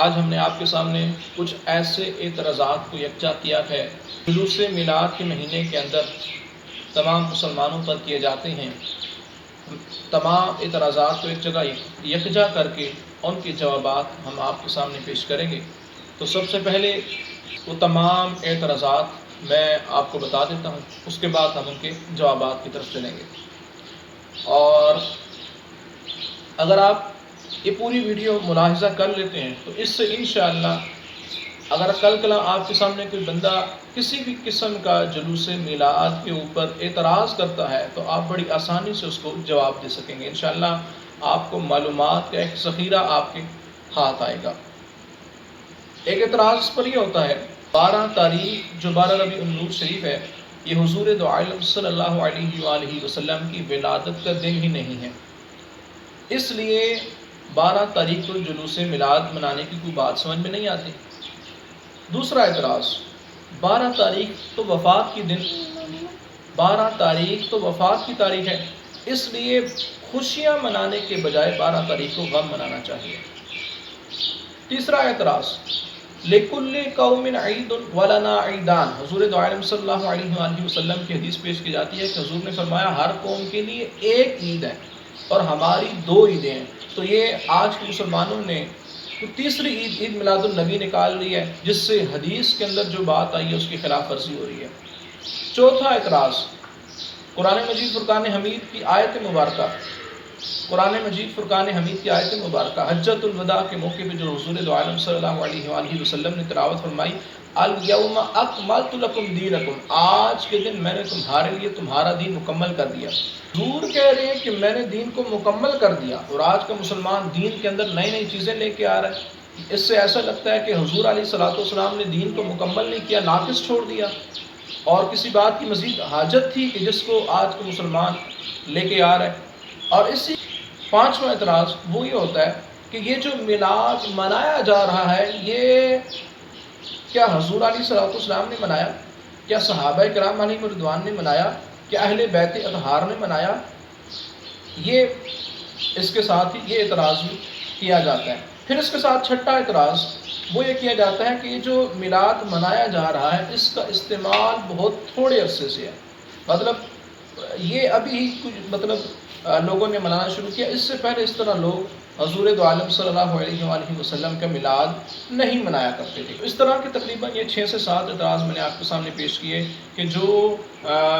آج ہم نے آپ کے سامنے کچھ ایسے اعتراضات کو یکجا کیا ہے جلوس میلاد کے مہینے کے اندر تمام مسلمانوں پر کیے جاتے ہیں۔ تمام اعتراضات کو ایک جگہ یکجا کر کے ان کے جوابات ہم آپ کے سامنے پیش کریں گے۔ تو سب سے پہلے وہ تمام اعتراضات میں آپ کو بتا دیتا ہوں، اس کے بعد ہم ان کے جوابات کی طرف چلیں گے۔ اور اگر آپ یہ پوری ویڈیو ملاحظہ کر لیتے ہیں تو اس سے انشاءاللہ اگر کل کلا آپ کے سامنے کوئی بندہ کسی بھی قسم کا جلوس میلاد کے اوپر اعتراض کرتا ہے تو آپ بڑی آسانی سے اس کو جواب دے سکیں گے۔ انشاءاللہ آپ کو معلومات کا ایک ذخیرہ آپ کے ہاتھ آئے گا۔ ایک اعتراض اس پر یہ ہوتا ہے 12 تاریخ جو 12 ربیع النور شریف ہے، یہ حضور دو عالم صلی اللہ علیہ وآلہ وسلم کی ولادت کا دن ہی نہیں ہے، اس لیے 12 تاریخ کو جلوس میلاد منانے کی کوئی بات سمجھ میں نہیں آتی۔ دوسرا اعتراض 12 تاریخ تو وفات کی دن 12 تاریخ تو وفات کی تاریخ ہے، اس لیے خوشیاں منانے کے بجائے 12 تاریخ کو غم منانا چاہیے۔ تیسرا اعتراض لِكُلِّ قَوْمٍ عِيدٌ وَلَنَا عِيدَانِ، حضور دو عالم صلی اللہ علیہ وآلہ وسلم کی حدیث پیش کی جاتی ہے کہ حضور نے فرمایا ہر قوم کے لیے ایک عید ہے اور ہماری 2 عیدیں ہیں۔ تو یہ آج کے مسلمانوں نے تیسری عید عید میلاد النبی نکال لی ہے، جس سے حدیث کے اندر جو بات آئی ہے اس کی خلاف ورزی ہو رہی ہے۔ چوتھا اعتراض قرآن مجید فرقان حمید کی آیت مبارکہ، قرآن مجید فرقان حمید کی آیت مبارکہ حجۃ الوداع کے موقع پہ جو حضور دو عالم صلی اللہ علیہ وآلہ وسلم نے تلاوت فرمائی، الیوم اکملت لکم دینکم، آج کے دن میں نے تمہارے لیے تمہارا دین مکمل کر دیا۔ حضور کہہ رہے ہیں کہ میں نے دین کو مکمل کر دیا، اور آج کا مسلمان دین کے اندر نئی نئی چیزیں لے کے آ رہا ہے۔ اس سے ایسا لگتا ہے کہ حضور علیہ الصلوۃ والسلام نے دین کو مکمل نہیں کیا، ناقص چھوڑ دیا، اور کسی بات کی مزید حاجت تھی کہ جس کو آج کا مسلمان لے کے آ رہا ہے۔ اور اسی پانچواں اعتراض وہ یہ ہوتا ہے کہ یہ جو میلاد منایا جا رہا ہے، یہ کیا حضور علیہ الصلوۃ والسلام نے منایا؟ کیا صحابہ کرام علیہم رضوان نے منایا؟ کیا اہل بیت اطہار نے منایا؟ یہ اس کے ساتھ ہی یہ اعتراض بھی کیا جاتا ہے۔ پھر اس کے ساتھ چھٹا اعتراض وہ یہ کیا جاتا ہے کہ یہ جو میلاد منایا جا رہا ہے اس کا استعمال بہت تھوڑے عرصے سے ہے، مطلب یہ ابھی ہی کچھ لوگوں نے منانا شروع کیا، اس سے پہلے اس طرح لوگ حضور دو عالم صلی اللہ علیہ وآلہ وسلم کا میلاد نہیں منایا کرتے تھے۔ اس طرح کے تقریباً یہ 6 سے 7 اعتراض میں نے آپ کے سامنے پیش کیے کہ جو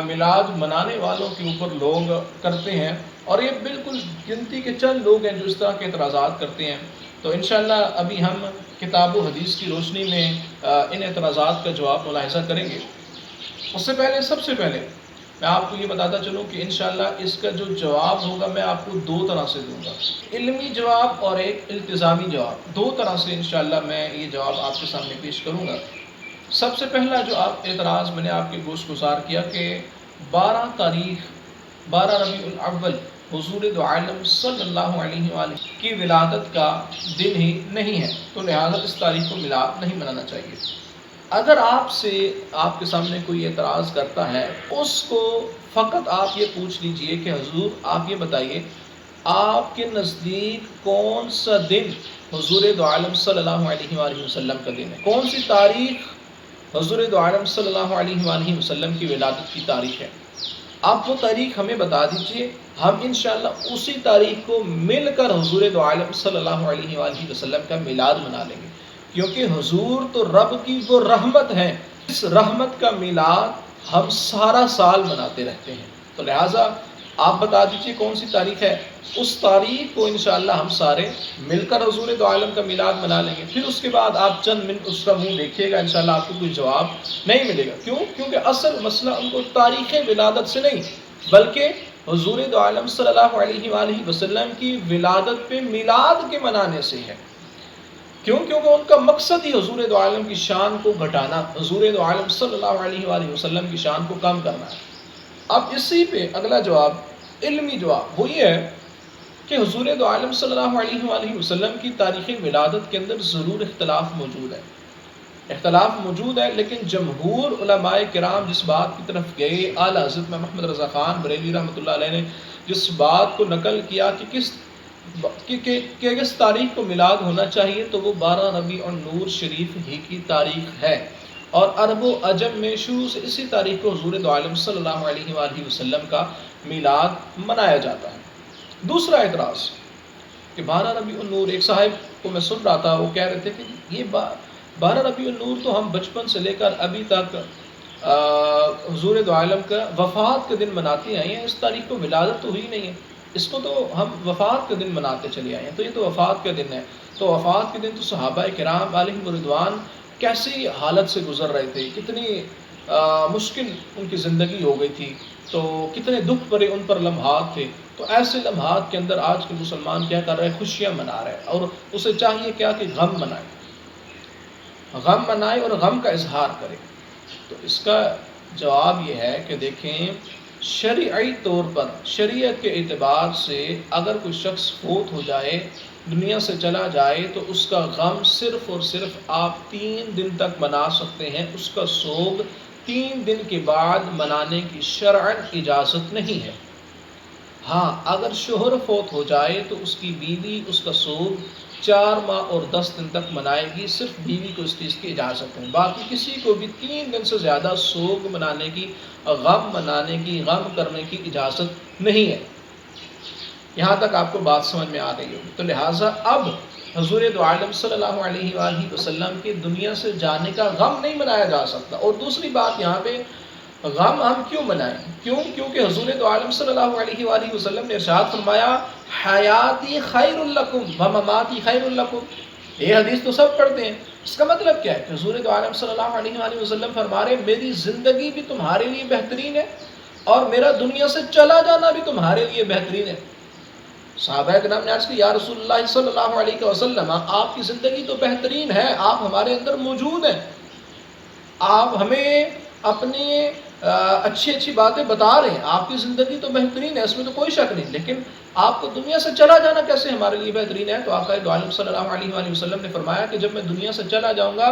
میلاد منانے والوں کے اوپر لوگ کرتے ہیں، اور یہ بالکل گنتی کے چند لوگ ہیں جو اس طرح کے اعتراضات کرتے ہیں۔ تو انشاءاللہ ابھی ہم کتاب و حدیث کی روشنی میں ان اعتراضات کا جواب ملاحظہ کریں گے۔ اس سے پہلے سب سے پہلے میں آپ کو یہ بتاتا چلوں کہ انشاءاللہ اس کا جو جواب ہوگا میں آپ کو 2 طرح سے دوں گا، علمی جواب اور ایک التزامی جواب، 2 طرح سے انشاءاللہ میں یہ جواب آپ کے سامنے پیش کروں گا۔ سب سے پہلا جو اعتراض میں نے آپ کے گوش گزار کیا کہ 12 تاریخ 12 ربیع الاول حضور دو عالم صلی اللہ علیہ وآلہ کی ولادت کا دن ہی نہیں ہے، تو لہٰذا اس تاریخ کو میلاد نہیں منانا چاہیے۔ اگر آپ کے سامنے کوئی اعتراض کرتا ہے، اس کو فقط آپ یہ پوچھ لیجئے کہ حضور آپ یہ بتائیے آپ کے نزدیک کون سا دن حضور دو عالم صلی اللہ علیہ وآلہ وسلم کا دن ہے، کون سی تاریخ حضور دو عالم صلی اللہ علیہ وآلہ وسلم کی ولادت کی تاریخ ہے؟ آپ وہ تاریخ ہمیں بتا دیجئے، ہم انشاءاللہ اسی تاریخ کو مل کر حضور دو عالم صلی اللہ علیہ وآلہ وسلم کا میلاد منا لیں گے، کیونکہ حضور تو رب کی وہ رحمت ہے، اس رحمت کا میلاد ہم سارا سال مناتے رہتے ہیں۔ تو لہٰذا آپ بتا دیجئے کون سی تاریخ ہے، اس تاریخ کو انشاءاللہ ہم سارے مل کر حضور دو عالم کا میلاد منا لیں گے۔ پھر اس کے بعد آپ چند منٹ اس کا منہ دیکھیے گا، انشاءاللہ آپ کو کوئی جواب نہیں ملے گا۔ کیوں؟ کیونکہ اصل مسئلہ ان کو تاریخ ولادت سے نہیں بلکہ حضور دو عالم صلی اللہ علیہ وآلہ وسلم کی ولادت پہ میلاد کے منانے سے ہے۔ کیوں؟ کیونکہ ان کا مقصد ہی حضور دو عالم کی شان کو گھٹانا، حضور دو عالم صلی اللہ علیہ وآلہ وسلم کی شان کو کم کرنا ہے۔ اب اسی پہ اگلا جواب، علمی جواب، وہ یہ ہے کہ حضور دو عالم صلی اللہ علیہ وآلہ وسلم کی تاریخ ولادت کے اندر ضرور اختلاف موجود ہے، لیکن جمہور علماء کرام جس بات کی طرف گئے، اعلیٰ حضرت محمد رضا خان بریلوی رحمۃ اللہ علیہ نے جس بات کو نقل کیا کہ کس کہ اس تاریخ کو میلاد ہونا چاہیے تو وہ 12 ربیع النور شریف ہی کی تاریخ ہے، اور عرب و عجم میں شروع سے اسی تاریخ کو حضور دو عالم صلی اللہ علیہ وآلہ وسلم کا میلاد منایا جاتا ہے۔ دوسرا اعتراض کہ 12 ربیع النور، ایک صاحب کو میں سن رہا تھا، وہ کہہ رہے تھے کہ یہ 12 ربیع النور تو ہم بچپن سے لے کر ابھی تک حضور دو عالم کا وفات کے دن مناتے آئے ہیں، اس تاریخ کو ولادت تو ہوئی نہیں ہے، اس کو تو ہم وفات کے دن مناتے چلے آئے ہیں، تو یہ تو وفات کا دن ہے۔ تو وفات کے دن تو صحابہ کرام علیہم رضوان کیسی حالت سے گزر رہے تھے، کتنی مشکل ان کی زندگی ہو گئی تھی، تو کتنے دکھ بھرے ان پر لمحات تھے۔ تو ایسے لمحات کے اندر آج کے مسلمان کیا کر رہے ہیں؟ خوشیاں منا رہے ہیں، اور اسے چاہیے کیا کہ غم منائے اور غم کا اظہار کرے۔ تو اس کا جواب یہ ہے کہ دیکھیں، شرعی طور پر شریعت کے اعتبار سے اگر کوئی شخص فوت ہو جائے، دنیا سے چلا جائے، تو اس کا غم صرف اور صرف آپ 3 دن تک منا سکتے ہیں، اس کا سوگ 3 دن کے بعد منانے کی شرعاً اجازت نہیں ہے۔ ہاں، اگر شوہر فوت ہو جائے تو اس کی بیوی اس کا سوگ 4 ماہ اور 10 دن تک منائے گی، صرف بیوی کو اس چیز کی اجازت ہے، باقی کسی کو بھی 3 دن سے زیادہ سوگ منانے کی، غم منانے کی، غم کرنے کی اجازت نہیں ہے۔ یہاں تک آپ کو بات سمجھ میں آ گئی ہوگی۔ تو لہٰذا اب حضور دو عالم صلی اللہ علیہ وآلہ وسلم کے دنیا سے جانے کا غم نہیں منایا جا سکتا۔ اور دوسری بات یہاں پہ، غم ہم کیوں منائیں؟ کیونکہ حضور دو عالم صلی اللہ علیہ وآلہ وسلم نے ارشاد فرمایا، حیاتی خیر لکم ومماتی خیر لکم۔ یہ حدیث تو سب پڑھتے ہیں، اس کا مطلب کیا ہے کہ حضور دو عالم صلی اللہ علیہ وآلہ وسلم فرما رہے، میری زندگی بھی تمہارے لیے بہترین ہے اور میرا دنیا سے چلا جانا بھی تمہارے لیے بہترین ہے۔ صحابہ کرام نے عرض کی، یا رسول اللہ صلی اللہ علیہ وسلم، آپ کی زندگی تو بہترین ہے، آپ ہمارے اندر موجود ہیں، آپ ہمیں اپنی اچھی باتیں بتا رہے ہیں، آپ کی زندگی تو بہترین ہے، اس میں تو کوئی شک نہیں، لیکن آپ کو دنیا سے چلا جانا کیسے ہمارے لیے بہترین ہے؟ تو آقا دو عالم صلی اللہ علیہ وآلہ وسلم نے فرمایا کہ جب میں دنیا سے چلا جاؤں گا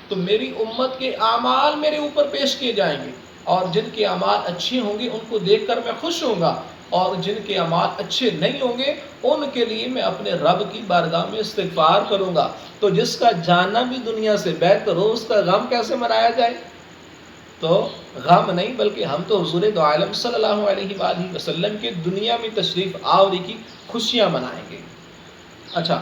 تو میری امت کے اعمال میرے اوپر پیش کیے جائیں گے، اور جن کے اعمال اچھے ہوں گے ان کو دیکھ کر میں خوش ہوں گا، اور جن کے اعمال اچھے نہیں ہوں گے ان کے لیے میں اپنے رب کی بارگاہ میں استغفار کروں گا۔ تو جس کا جانا بھی دنیا سے بہتر ہو، اس کا غم کیسے منایا جائے؟ تو غم نہیں، بلکہ ہم تو حضور دو عالم صلی اللہ علیہ وآلہ وسلم کے دنیا میں تشریف آوری کی خوشیاں منائیں گے۔ اچھا،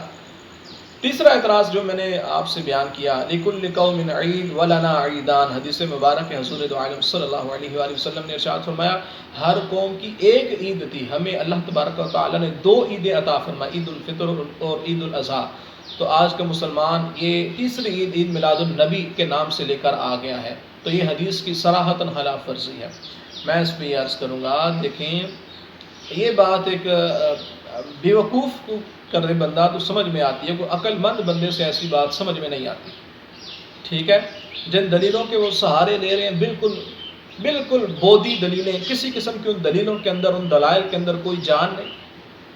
تیسرا اعتراض جو میں نے آپ سے بیان کیا، لِكُلِّ قَوْمٍ عِيدٌ وَلَنَا عِيدَانِ، حدیث مبارک ہے، حضور دو عالم صلی اللہ علیہ وآلہ وسلم نے ارشاد فرمایا، ہر قوم کی ایک عید تھی، ہمیں اللہ تبارک و تعالیٰ نے 2 عیدیں عطا فرمائی، عید الفطر اور عید الاضحیٰ۔ تو آج کا مسلمان یہ تیسری عید، عید میلاد النبی کے نام سے لے کر آ گیا ہے، تو یہ حدیث کی صراحتاً خلاف ورزی ہے۔ میں اس پہ یہ عرض کروں گا، دیکھیں یہ بات ایک بیوقوف کو کر رہے بندہ تو سمجھ میں آتی ہے، کوئی عقل مند بندے سے ایسی بات سمجھ میں نہیں آتی، ٹھیک ہے؟ جن دلیلوں کے وہ سہارے لے رہے ہیں، بالکل بودھی دلیلیں، کسی قسم کی ان دلیلوں کے اندر، ان دلائل کے اندر کوئی جان نہیں۔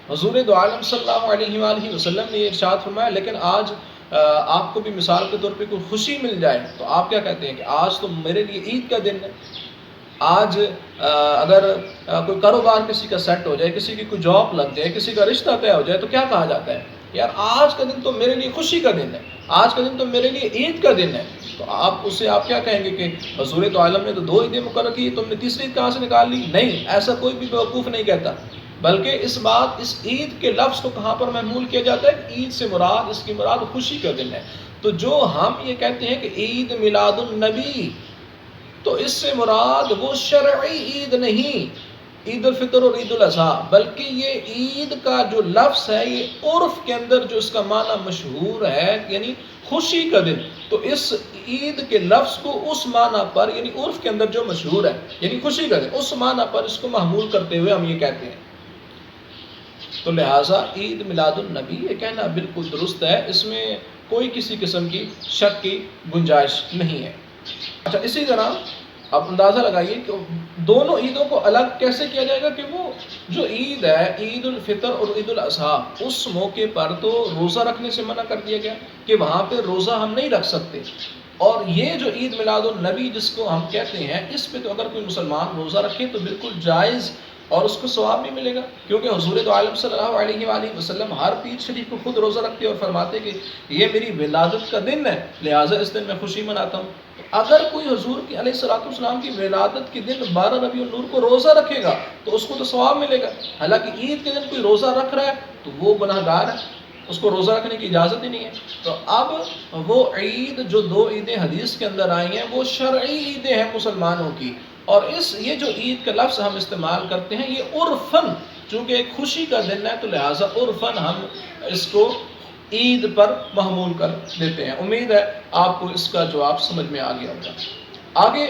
حضور دو عالم صلی اللہ علیہ وآلہ وسلم نے یہ ارشاد فرمایا، لیکن آج آپ کو بھی مثال کے طور پہ کوئی خوشی مل جائے تو آپ کیا کہتے ہیں کہ آج تو میرے لیے عید کا دن ہے۔ آج اگر کوئی کاروبار کسی کا سیٹ ہو جائے، کسی کی کوئی جاب لگ جائے، کسی کا رشتہ طے ہو جائے تو کیا کہا جاتا ہے؟ یار آج کا دن تو میرے لیے خوشی کا دن ہے، آج کا دن تو میرے لیے عید کا دن ہے۔ تو آپ کیا کہیں گے کہ حضور تو عالم نے تو 2 عیدیں مقرر کی، تم نے تیسری عید کہاں سے نکال لی؟ نہیں، ایسا کوئی بھی بیوقوف نہیں کہتا، بلکہ اس عید کے لفظ کو کہاں پر محمول کیا جاتا ہے؟ عید سے مراد، اس کی مراد خوشی کا دن ہے۔ تو جو ہم یہ کہتے ہیں کہ عید میلاد النبی، تو اس سے مراد وہ شرعی عید نہیں، عید الفطر اور عید الاضحیٰ، بلکہ یہ عید کا جو لفظ ہے یہ عرف کے اندر جو اس کا معنی مشہور ہے، یعنی خوشی کا دن، تو اس عید کے لفظ کو اس معنی پر، یعنی عرف کے اندر جو مشہور ہے یعنی خوشی کا دن، اس معنی پر اس کو محمول کرتے ہوئے ہم یہ کہتے ہیں۔ تو لہٰذا عید میلاد النبی یہ کہنا بالکل درست ہے، اس میں کوئی کسی قسم کی شک کی گنجائش نہیں ہے۔ اچھا، اسی طرح آپ اندازہ لگائیے کہ دونوں عیدوں کو الگ کیسے کیا جائے گا کہ وہ جو عید ہے، عید الفطر اور عید الاضحیٰ، اس موقع پر تو روزہ رکھنے سے منع کر دیا گیا کہ وہاں پہ روزہ ہم نہیں رکھ سکتے، اور یہ جو عید میلاد النبی جس کو ہم کہتے ہیں، اس پہ تو اگر کوئی مسلمان روزہ رکھے تو بالکل جائز اور اس کو ثواب بھی ملے گا، کیونکہ حضور دو عالم صلی اللہ علیہ وآلہ وسلم ہر پیر شریف کو خود روزہ رکھتے اور فرماتے کہ یہ میری ولادت کا دن ہے، لہٰذا اس دن میں خوشی مناتا ہوں۔ اگر کوئی حضور کی علیہ الصلوۃ والسلام کی ولادت کے دن 12 ربیع النور کو روزہ رکھے گا تو اس کو تو ثواب ملے گا، حالانکہ عید کے دن کوئی روزہ رکھ رہا ہے تو وہ گناہ گار ہے، اس کو روزہ رکھنے کی اجازت ہی نہیں ہے۔ تو اب وہ عید جو 2 عیدیں حدیث کے اندر آئی ہیں وہ شرعی عیدیں ہیں مسلمانوں کی، اور یہ جو عید کا لفظ ہم استعمال کرتے ہیں یہ عرفاً، چونکہ ایک خوشی کا دن ہے تو لہٰذا عرفاً ہم اس کو عید پر محمول کر دیتے ہیں۔ امید ہے آپ کو اس کا جواب سمجھ میں آ گیا ہوگا۔ آگے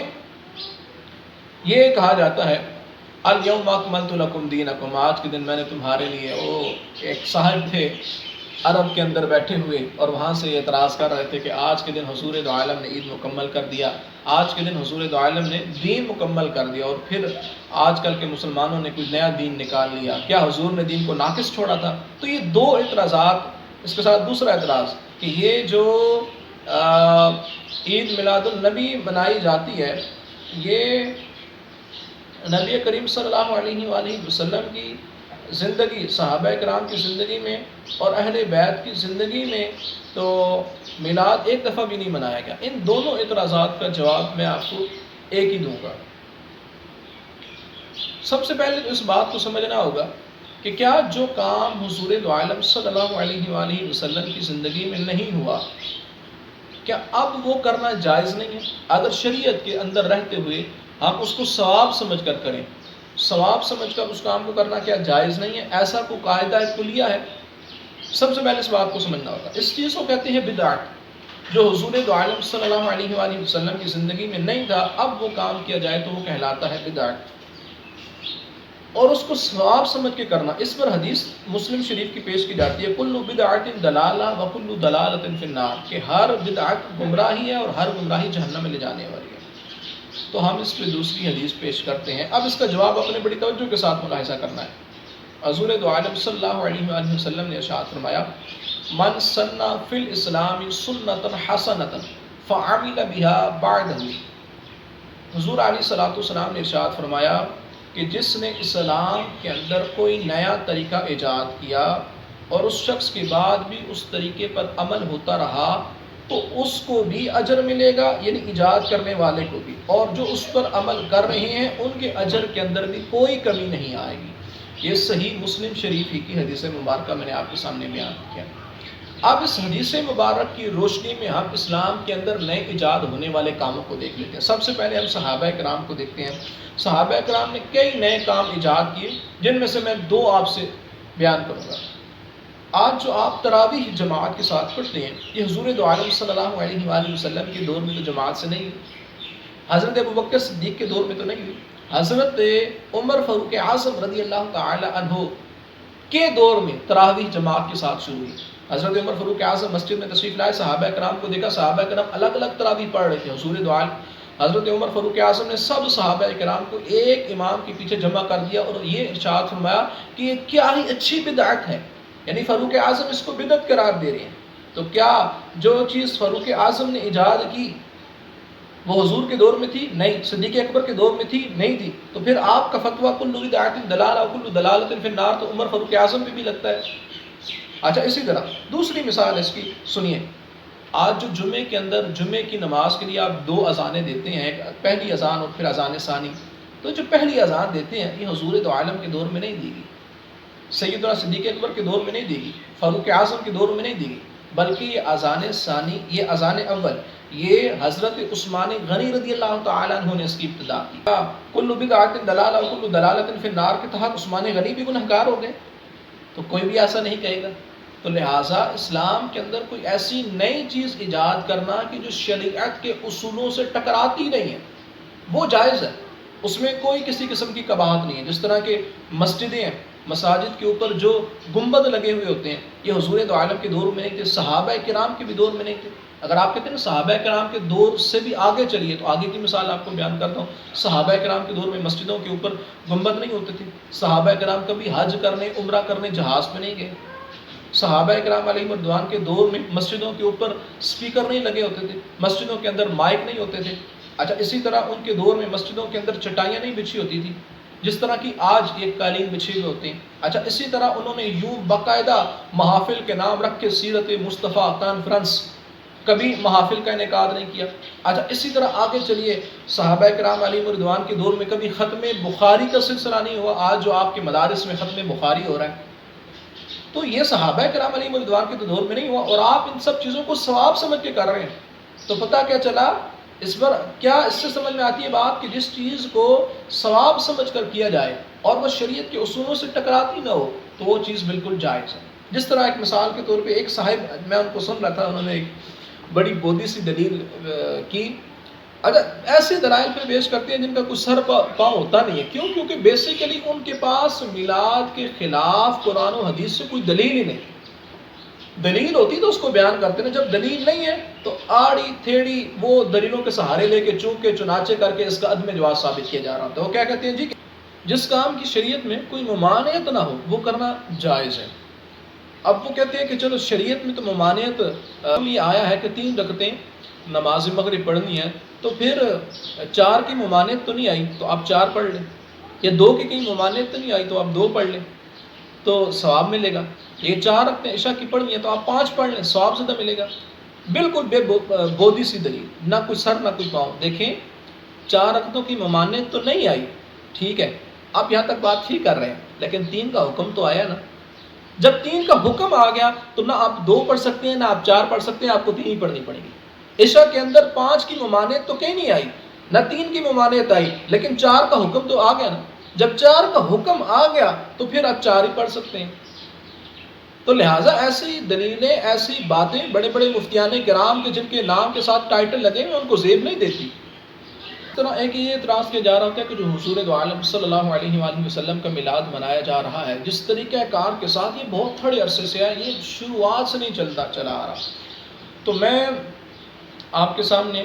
یہ کہا جاتا ہے الیوم اکملت لکم دینکم، آج کے دن میں نے تمہارے لیے، وہ ایک صاحب تھے عرب کے اندر بیٹھے ہوئے اور وہاں سے اعتراض کر رہے تھے کہ آج کے دن حضور دو عالم نے عید مکمل کر دیا، آج کے دن حضور دو عالم نے دین مکمل کر دیا، اور پھر آج کل کے مسلمانوں نے کوئی نیا دین نکال لیا، کیا حضور نے دین کو ناقص چھوڑا تھا؟ تو یہ 2 اعتراضات، اس کے ساتھ دوسرا اعتراض کہ یہ جو عید میلاد النبی منائی جاتی ہے یہ نبی کریم صلی اللہ علیہ وآلہ وسلم کی زندگی، صحابہ کرام کی زندگی میں اور اہل بیت کی زندگی میں تو میلاد ایک دفعہ بھی نہیں منایا گیا۔ ان دونوں اعتراضات کا جواب میں آپ کو ایک ہی دوں گا۔ سب سے پہلے تو اس بات کو سمجھنا ہوگا کہ کیا جو کام حضور دو عالم صلی اللہ علیہ وآلہ وسلم کی زندگی میں نہیں ہوا، کیا اب وہ کرنا جائز نہیں ہے؟ اگر شریعت کے اندر رہتے ہوئے ہم اس کو ثواب سمجھ کر کریں، ثواب سمجھ کر اس کام کو کرنا کیا جائز نہیں ہے؟ ایسا کوئی قاعدہ کلیہ ہے؟ سب سے پہلے اس بات کو سمجھنا ہوگا۔ اس چیز کو کہتے ہیں بدعت، جو حضور دو عالم صلی اللہ علیہ وآلہ وسلم کی زندگی میں نہیں تھا، اب وہ کام کیا جائے تو وہ کہلاتا ہے بدعت، اور اس کو ثواب سمجھ کے کرنا۔ اس پر حدیث مسلم شریف کی پیش کی جاتی ہے کل بدعت دلالہ وکل دلالۃ فی النار، کہ ہر بدعت گمراہی ہے اور ہر گمراہی جہنم میں لے جانے والی ہے۔ تو ہم اس پہ دوسری حدیث پیش کرتے ہیں۔ اب اس کا جواب اپنے بڑی توجہ کے ساتھ ملاحظہ کرنا ہے۔ حضور دو عالم صلی اللہ علیہ وآلہ وسلم نے ارشاد فرمایا من سن فی الاسلام سنۃ حسنۃ فعمل بها بعدہ، حضور علیہ الصلوۃ والسلام نے ارشاد فرمایا کہ جس نے اسلام کے اندر کوئی نیا طریقہ ایجاد کیا اور اس شخص کے بعد بھی اس طریقے پر عمل ہوتا رہا تو اس کو بھی اجر ملے گا، یعنی ایجاد کرنے والے کو بھی، اور جو اس پر عمل کر رہے ہیں ان کے اجر کے اندر بھی کوئی کمی نہیں آئے گی۔ یہ صحیح مسلم شریف ہی کی حدیث مبارکہ میں نے آپ کے سامنے بیان کیا۔ اب اس حدیث مبارک کی روشنی میں ہم اسلام کے اندر نئے ایجاد ہونے والے کاموں کو دیکھ لیتے ہیں۔ سب سے پہلے ہم صحابہ کرام کو دیکھتے ہیں۔ صحابہ کرام نے کئی نئے کام ایجاد کیے، جن میں سے میں 2 آپ سے بیان کروں گا۔ آج جو آپ تراویح جماعت کے ساتھ پڑھتے ہیں، یہ حضور دو عالم صلی اللہ علیہ وآلہ وسلم کے دور میں تو جماعت سے نہیں ہوئی، حضرت ابوبکر صدیق کے دور میں تو نہیں ہوئی، حضرت عمر فاروق اعظم رضی اللہ تعالی عنہ کے دور میں تراویح جماعت کے ساتھ شروع ہوئی۔ حضرت عمر فاروق اعظم مسجد میں تشریف لائے، صحابہ کرام کو دیکھا، صحابہ کرام الگ الگ تراویح پڑھ رہے تھے۔ حضور دو عالم حضرت عمر فاروق اعظم نے سب صحابہ کرام کو ایک امام کے پیچھے جمع کر دیا اور یہ ارشاد فرمایا کہ یہ کیا ہی اچھی بدعت ہے، یعنی فاروق اعظم اس کو بدعت قرار دے رہے ہیں۔ تو کیا جو چیز فاروق اعظم نے ایجاد کی وہ حضور کے دور میں تھی؟ نہیں۔ صدیق اکبر کے دور میں تھی؟ نہیں تھی۔ تو پھر آپ کا فتویٰ کل بدعت دلالہ وکل دلالۃ فی النار تو عمر فاروق اعظم پہ بھی لگتا ہے۔ اچھا، اسی طرح دوسری مثال اس کی سنیے۔ آج جو جمعے کے اندر جمعے کی نماز کے لیے آپ 2 اذانیں دیتے ہیں، ایک پہلی اذان اور پھر اذان ثانی، تو جو پہلی اذان دیتے ہیں یہ حضور دو عالم کے دور میں نہیں دی گئی، سیدنا صدیق اکبر کے دور میں نہیں دی گئی، فاروق اعظم کے دور میں نہیں دی گئی، بلکہ یہ اذان ثانی، یہ اذان اول، یہ حضرت عثمان غنی رضی اللہ تعالیٰ عنہ نے اس کی ابتدا کی۔ کل بدعت دلالہ وکل دلالۃ فی النار کے تحت عثمان غنی بھی گنہگار ہو گئے، تو کوئی بھی ایسا نہیں کہے گا۔ تو لہٰذا اسلام کے اندر کوئی ایسی نئی چیز ایجاد کرنا کہ جو شریعت کے اصولوں سے ٹکراتی نہیں ہے وہ جائز ہے، اس میں کوئی کسی قسم کی قباحت نہیں ہے۔ جس طرح کہ مسجدیں ہیں، مساجد کے اوپر جو گنبد لگے ہوئے ہوتے ہیں، یہ حضور دو عالم کے دور میں نہیں تھے، صحابہ کرام کے بھی دور میں نہیں تھے۔ اگر آپ کہتے ہیں صحابہ کرام کے دور سے بھی آگے چلیے تو آگے کی مثال آپ کو بیان کرتا ہوں۔ صحابہ کرام کے دور میں مسجدوں کے اوپر گنبد نہیں ہوتے تھے، صحابہ کرام کبھی حج کرنے، عمرہ کرنے جہاز پہ نہیں گئے، صحابہ کرام علیہ رضوان کے دور میں مسجدوں کے اوپر سپیکر نہیں لگے ہوتے تھے، مسجدوں کے اندر مائک نہیں ہوتے تھے۔ اچھا، اسی طرح ان کے دور میں مسجدوں کے اندر چٹائیاں نہیں بچھی ہوتی تھی، جس طرح کی آج ایک قالین بچھے ہوئے ہوتے ہیں. اچھا اسی طرح انہوں نے یوں باقاعدہ محافل کے نام رکھ کے سیرت مصطفیٰ کانفرنس، کبھی محافل کا انعقاد نہیں کیا. اچھا اسی طرح آگے چلیے، صحابہ کرام علیہم رضوان کے دور میں کبھی ختم بخاری کا سلسلہ نہیں ہوا. آج جو آپ کے مدارس میں ختم بخاری ہو رہا ہے، تو یہ صحابہ کرام علیہم رضوان کے دور میں نہیں ہوا، اور آپ ان سب چیزوں کو ثواب سمجھ کے کر رہے ہیں. تو پتہ کیا چلا اس پر، کیا اس سے سمجھ میں آتی ہے بات کہ جس چیز کو ثواب سمجھ کر کیا جائے اور وہ شریعت کے اصولوں سے ٹکراتی نہ ہو تو وہ چیز بالکل جائز ہے. جس طرح ایک مثال کے طور پہ ایک صاحب، میں ان کو سن رہا تھا، انہوں نے ایک بڑی بودی سی دلیل کی. اچھا ایسے دلائل پہ پیش کرتے ہیں جن کا کوئی سر پاؤں ہوتا نہیں ہے. کیوں؟ کیونکہ بیسیکلی ان کے پاس میلاد کے خلاف قرآن و حدیث سے کوئی دلیل ہی نہیں. دلیل ہوتی تو اس کو بیان کرتے ہیں، جب دلیل نہیں ہے تو آڑی تھیڑی وہ دلیلوں کے سہارے لے کے چونکے چنانچے کر کے اس کا عدم جواز ثابت کیا جا رہا ہوتا ہے. وہ کیا کہتے ہیں جی کہ جس کام کی شریعت میں کوئی ممانعت نہ ہو وہ کرنا جائز ہے. اب وہ کہتے ہیں کہ چلو شریعت میں تو ممانعت یہ آیا ہے کہ 3 رکعتیں نماز مغرب پڑھنی ہے، تو پھر 4 کی ممانعت تو نہیں آئی تو آپ 4 پڑھ لیں، یا 2 کی کہیں ممانعت تو نہیں آئی تو آپ 2 پڑھ لیں تو ثواب ملے گا. یہ 4 رکعتیں عشاء کی پڑھنی ہے تو آپ 5 پڑھ لیں، ثواب زیادہ ملے گا. بالکل بے بودی سی دلیل، نہ کوئی سر نہ کوئی پاؤں. دیکھیں 4 رکعتوں کی ممانعت تو نہیں آئی، ٹھیک ہے آپ یہاں تک بات ٹھیک کر رہے ہیں، لیکن 3 کا حکم تو آیا نا. جب 3 کا حکم آ گیا تو نہ آپ 2 پڑھ سکتے ہیں نہ آپ 4 پڑھ سکتے ہیں، آپ کو 3 ہی پڑھنی پڑے گی. عشاء کے اندر 5 کی ممانعت تو کہیں نہیں آئی، نہ 3 کی ممانعت آئی، لیکن 4 کا حکم تو آ گیا نا. جب 4 کا حکم آ گیا تو پھر آپ 4 ہی پڑھ سکتے ہیں. تو لہٰذا ایسی دلیلیں، ایسی باتیں بڑے بڑے مفتیان کرام کے جن کے نام کے ساتھ ٹائٹل لگے ہیں ان کو زیب نہیں دیتی. اس طرح ایک یہ اعتراض کیا جا رہا ہوتا ہے کہ جو حضور دو عالم صلی اللہ علیہ وآلہ وسلم کا میلاد منایا جا رہا ہے جس طریقہ کار کے ساتھ، یہ بہت تھوڑے عرصے سے ہے، یہ شروعات سے نہیں چلا آ رہا. تو میں آپ کے سامنے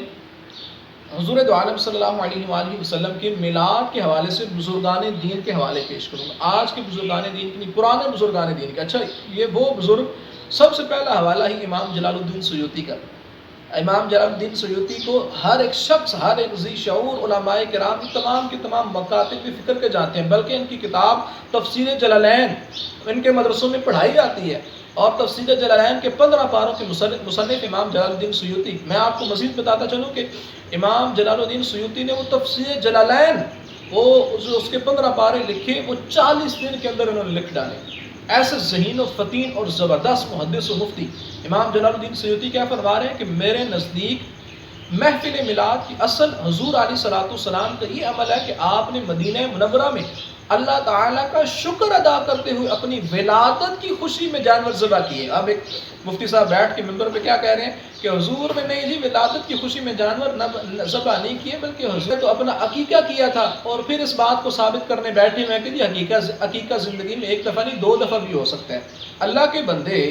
حضور دو عالم صلی اللہ علیہ وآلہ وسلم کے میلاد کے حوالے سے بزرگان دین کے حوالے پیش کروں گا. آج کے بزرگان دین کے نہیں، پرانے بزرگان دین کے. اچھا یہ وہ بزرگ، سب سے پہلا حوالہ ہی امام جلال الدین سیوطی کا. امام جلال الدین سیوطی کو ہر ایک شخص، ہر ایک ذی شعور علماء کرام تمام کے تمام مکاتب کی فکر کے جاتے ہیں، بلکہ ان کی کتاب تفسیر جلالین ان کے مدرسوں میں پڑھائی جاتی ہے. اور تفسیر جلالین کے 15 پاروں کے مصنف امام جلال الدین سیوطی. میں آپ کو مزید بتاتا چلوں کہ امام جلال الدین سیوطی نے وہ تفسیر جلالین، وہ اس کے 15 پارے لکھے، وہ 40 دن کے اندر انہوں نے لکھ ڈالے. ایسے ذہین و فتین اور زبردست محدث و مفتی امام جلال الدین سیوطی کیا فرما رہے ہیں کہ میرے نزدیک محفل میلاد کی اصل حضور علیہ الصلوۃ والسلام کا یہ عمل ہے کہ آپ نے مدینہ منورہ میں اللہ تعالیٰ کا شکر ادا کرتے ہوئے اپنی ولادت کی خوشی میں جانور ذبح کیے. اب ایک مفتی صاحب بیٹھ کے ممبر پہ کیا کہہ رہے ہیں کہ حضور میں نہیں جی ولادت کی خوشی میں جانور ذبح نہیں کیے، بلکہ حضور تو اپنا عقیقہ کیا تھا. اور پھر اس بات کو ثابت کرنے بیٹھے ہوئے کہ جی عقیقہ زندگی میں 1 دفعہ نہیں 2 دفعہ بھی ہو سکتا ہے. اللہ کے بندے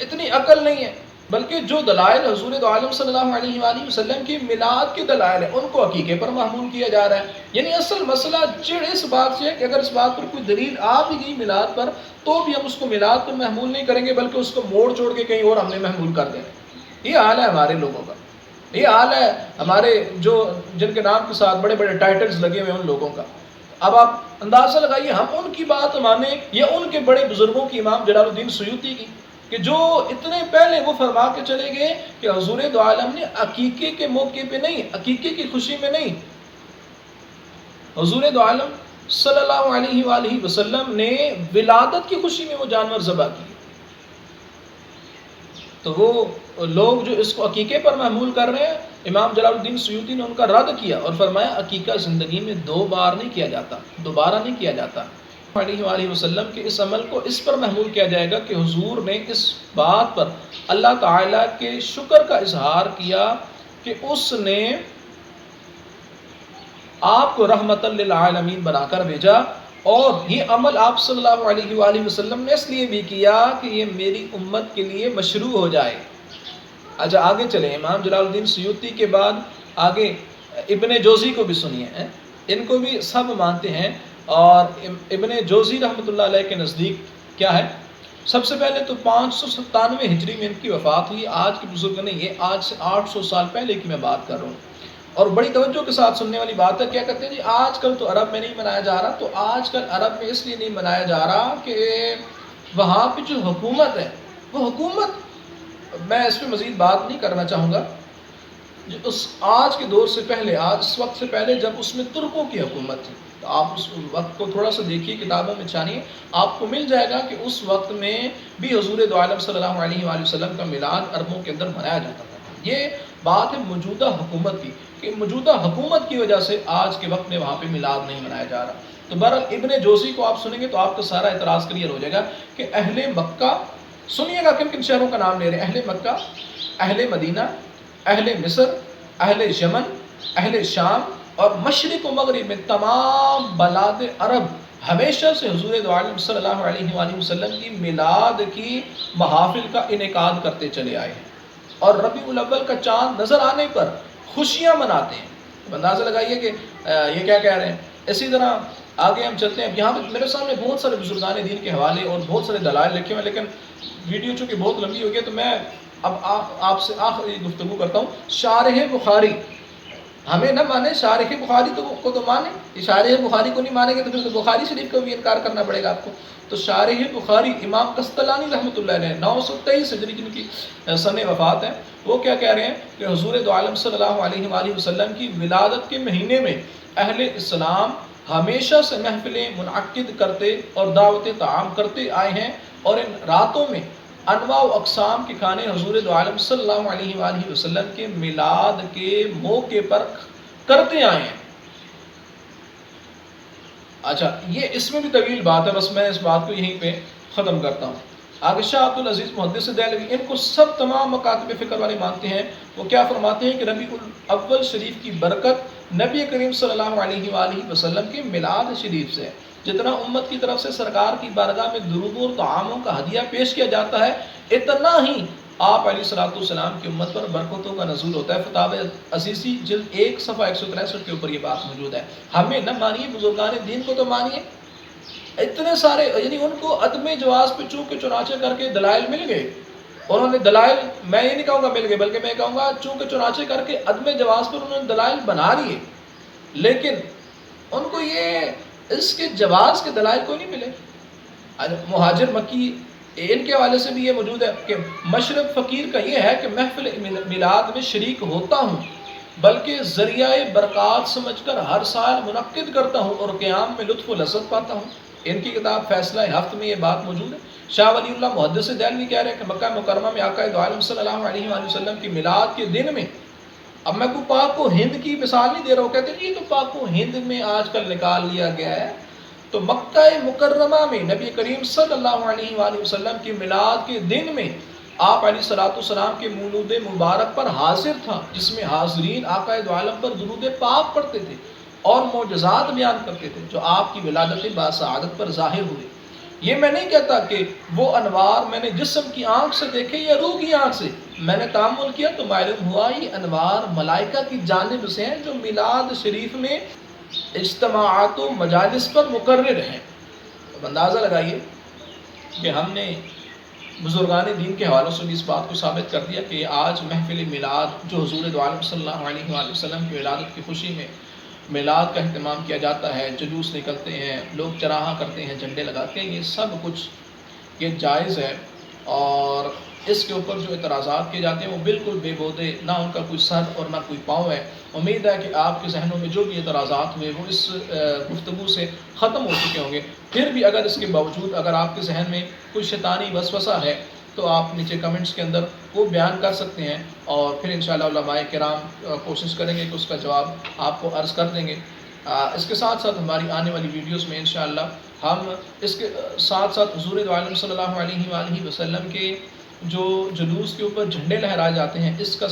اتنی عقل نہیں ہے، بلکہ جو دلائل حضور دو عالم صلی اللہ علیہ وآلہ وسلم کی میلاد کے دلائل ہیں ان کو عقیقے پر محمول کیا جا رہا ہے. یعنی اصل مسئلہ چڑ اس بات سے ہے کہ اگر اس بات پر کوئی دلیل آ بھی گئی میلاد پر تو بھی ہم اس کو میلاد پر محمول نہیں کریں گے، بلکہ اس کو موڑ چھوڑ کے کہیں اور ہم نے محمول کر دینا. یہ حال ہے ہمارے لوگوں کا، یہ حال ہے ہمارے جو جن کے نام کے ساتھ بڑے بڑے ٹائٹلز لگے ہوئے ہیں ان لوگوں کا. اب آپ اندازہ لگائیے ہم ان کی بات مانیں یا ان کے بڑے بزرگوں کی، امام جلال الدین سیوطی کی، کہ جو اتنے پہلے وہ فرما کے چلے گئے کہ حضور دو عالم نے عقیقے کے موقع پہ نہیں، عقیقے کی خوشی میں نہیں، حضور دو عالم صلی اللہ علیہ وآلہ وسلم نے ولادت کی خوشی میں وہ جانور ذبح کیے. تو وہ لوگ جو اس کو عقیقے پر محمول کر رہے ہیں، امام جلال الدین سیوطی نے ان کا رد کیا اور فرمایا عقیقہ زندگی میں 2 بار نہیں کیا جاتا، دوبارہ نہیں کیا جاتا. علیہ وآلہ وسلم کے اس عمل کو اس پر محمول کیا جائے گا کہ حضور نے اس بات پر اللہ تعالیٰ کے شکر کا اظہار کیا کہ اس نے آپ کو رحمت للعالمین بنا کر بھیجا. اور یہ عمل آپ صلی اللہ علیہ وآلہ وسلم نے اس لیے بھی کیا کہ یہ میری امت کے لیے مشروع ہو جائے. اچھا آگے چلیں، امام جلال الدین سیوطی کے بعد آگے ابن جوزی کو بھی سنیے، ان کو بھی سب مانتے ہیں. اور ابن جوزی رحمۃ اللہ علیہ کے نزدیک کیا ہے، سب سے پہلے تو 597 ہجری میں ان کی وفات ہوئی. آج کے بزرگ نہیں، یہ آج سے 800 سال پہلے کی میں بات کر رہا ہوں. اور بڑی توجہ کے ساتھ سننے والی بات ہے، کیا کہتے ہیں جی آج کل تو عرب میں نہیں منایا جا رہا، تو آج کل عرب میں اس لیے نہیں منایا جا رہا کہ وہاں پہ جو حکومت ہے وہ حکومت، میں اس پہ مزید بات نہیں کرنا چاہوں گا، اس آج کے دور سے پہلے، آج اس وقت سے پہلے جب اس میں ترکوں کی حکومت تھی، تو آپ اس وقت کو تھوڑا سا دیکھیے، کتابوں میں چھانیے، آپ کو مل جائے گا کہ اس وقت میں بھی حضور دو عالم صلی اللہ علیہ وآلہ وسلم کا میلاد عربوں کے اندر منایا جاتا تھا۔ یہ بات ہے موجودہ حکومت کی، کہ موجودہ حکومت کی وجہ سے آج کے وقت میں وہاں پہ میلاد نہیں منایا جا رہا۔ تو بہرحال ابن جوزی کو آپ سنیں گے تو آپ کا سارا اعتراض کلیئر ہو جائے گا کہ اہل مکہ، سنیے گا کن کن شہروں کا نام لے رہے ہیں، اہل مکہ، اہل مدینہ، اہل مصر، اہل یمن، اہل شام اور مشرق و مغرب میں تمام بلاد عرب ہمیشہ سے حضور دو عالم صلی اللہ علیہ وآلہ وسلم کی میلاد کی محافل کا انعقاد کرتے چلے آئے ہیں، اور ربیع الاول کا چاند نظر آنے پر خوشیاں مناتے ہیں۔ اندازہ لگائیے کہ یہ کیا کہہ رہے ہیں۔ اسی طرح آگے ہم چلتے ہیں، یہاں پہ میرے سامنے بہت سارے بزرگان دین کے حوالے اور بہت سارے دلائل لکھے ہوئے، لیکن ویڈیو چونکہ بہت لمبی ہو گئی تو میں اب آپ سے آخری گفتگو کرتا ہوں۔ شارح بخاری، ہمیں نہ مانے شارح بخاری کو تو مانے، شارح بخاری کو نہیں مانیں گے تو پھر تو بخاری شریف کو بھی انکار کرنا پڑے گا آپ کو۔ تو شارح بخاری امام قسطلانی رحمۃ اللہ علیہ 923 ہجری جن کی سن وفات ہے، وہ کیا کہہ رہے ہیں کہ حضور دو عالم صلی اللہ علیہ وآلہ وسلم کی ولادت کے مہینے میں اہل اسلام ہمیشہ سے محفلیں منعقد کرتے اور دعوت طعام کرتے آئے ہیں، اور ان راتوں میں انواع و اقسام کے کھانے حضور دو عالم صلی اللہ علیہ وآلہ وسلم کے میلاد کے موقع پر کرتے آئے ہیں۔ اچھا، یہ اس میں بھی طویل بات ہے، بس میں اس بات کو یہیں پہ ختم کرتا ہوں۔ آگے شاہ عبد العزیز محدث دہلوی، ان کو سب تمام مکاتب فکر والے مانتے ہیں، وہ کیا فرماتے ہیں کہ ربیع الاول شریف کی برکت نبی کریم صلی اللہ علیہ وآلہ وسلم کے میلاد شریف سے، جتنا امت کی طرف سے سرکار کی بارگاہ میں درود و طعاموں کا ہدیہ پیش کیا جاتا ہے، اتنا ہی آپ علیہ الصلوۃ والسلام کی امت پر برکتوں کا نزول ہوتا ہے۔ فتاوی عزیزی جلد 1 صفحہ 163 کے اوپر یہ بات موجود ہے۔ ہمیں نہ مانیے، بزرگان دین کو تو مانیے۔ اتنے سارے، یعنی ان کو عدم جواز پہ چونکہ چنانچہ کر کے دلائل مل گئے، انہوں نے دلائل، میں یہ نہیں کہوں گا مل گئے، بلکہ میں کہوں گا چونکہ چنانچہ کر کے عدم جواز پر انہوں نے دلائل بنا لیے، لیکن ان کو یہ اس کے جواز کے دلائل کو نہیں ملے۔ مہاجر مکی، ان کے حوالے سے بھی یہ موجود ہے کہ مشرق فقیر کا یہ ہے کہ محفل میلاد میں شریک ہوتا ہوں، بلکہ ذریعہ برکات سمجھ کر ہر سال منعقد کرتا ہوں اور قیام میں لطف و لذت پاتا ہوں۔ ان کی کتاب فیصلہ ہفت میں یہ بات موجود ہے۔ شاہ ولی اللہ محدث دہلوی کہہ رہے ہیں کہ مکہ مکرمہ میں آقا دو عالم صلی اللہ علیہ وآلہ وسلم کی میلاد کے دن میں، اب میں کوئی پاک و ہند کی مثال نہیں دے رہا ہوں، کہتے ہیں یہ تو پاک و ہند میں آج کل نکال لیا گیا ہے، تو مکہ مکرمہ میں نبی کریم صلی اللہ علیہ وآلہ وسلم کی میلاد کے دن میں آپ علیہ الصلوۃ والسلام کے مولود مبارک پر حاضر تھا، جس میں حاضرین آقا دو عالم پر درود پاک پڑھتے تھے اور معجزات بیان کرتے تھے جو آپ کی ولادت باسعادت پر ظاہر ہوئے۔ یہ میں نہیں کہتا کہ وہ انوار میں نے جسم کی آنکھ سے دیکھے یا روح کی آنکھ سے، میں نے تأمل کیا تو معلوم ہوا یہ انوار ملائکہ کی جانب سے ہیں جو میلاد شریف میں اجتماعات و مجالس پر مقرر ہیں۔ اب اندازہ لگائیے کہ ہم نے بزرگان دین کے حوالوں سے بھی اس بات کو ثابت کر دیا کہ آج محفل میلاد جو حضور دو عالم صلی اللہ علیہ وآلہ وسلم کی ولادت کی خوشی میں میلاد کا اہتمام کیا جاتا ہے، جلوس نکلتے ہیں، لوگ چراغاں کرتے ہیں، جھنڈے لگاتے ہیں، یہ سب کچھ یہ جائز ہے، اور اس کے اوپر جو اعتراضات کیے جاتے ہیں وہ بالکل بے بودے، نہ ان کا کوئی سر اور نہ کوئی پاؤں ہے۔ امید ہے کہ آپ کے ذہنوں میں جو بھی اعتراضات ہوئے وہ اس گفتگو سے ختم ہو چکے ہوں گے۔ پھر بھی اگر اس کے باوجود اگر آپ کے ذہن میں کوئی شیطانی وسوسہ ہے تو آپ نیچے کمنٹس کے اندر وہ بیان کر سکتے ہیں، اور پھر انشاءاللہ علماء کرام کوشش کریں گے کہ اس کا جواب آپ کو عرض کر دیں گے۔ اس کے ساتھ ساتھ ہماری آنے والی ویڈیوز میں انشاءاللہ ہم اس کے ساتھ ساتھ حضور دو عالم صلی اللہ علیہ وآلہ وسلم کے جو جلوس کے اوپر جھنڈے لہرائے جاتے ہیں اس کا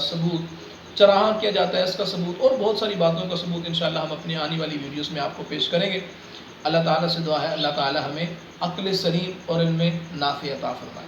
ثبوت، چراغاں کیا جاتا ہے اس کا ثبوت، اور بہت ساری باتوں کا ثبوت انشاءاللہ ہم اپنی آنے والی ویڈیوز میں آپ کو پیش کریں گے۔ اللہ تعالیٰ سے دعا ہے اللہ تعالیٰ ہمیں عقل سلیم اور علم نافع عطا فرمائے۔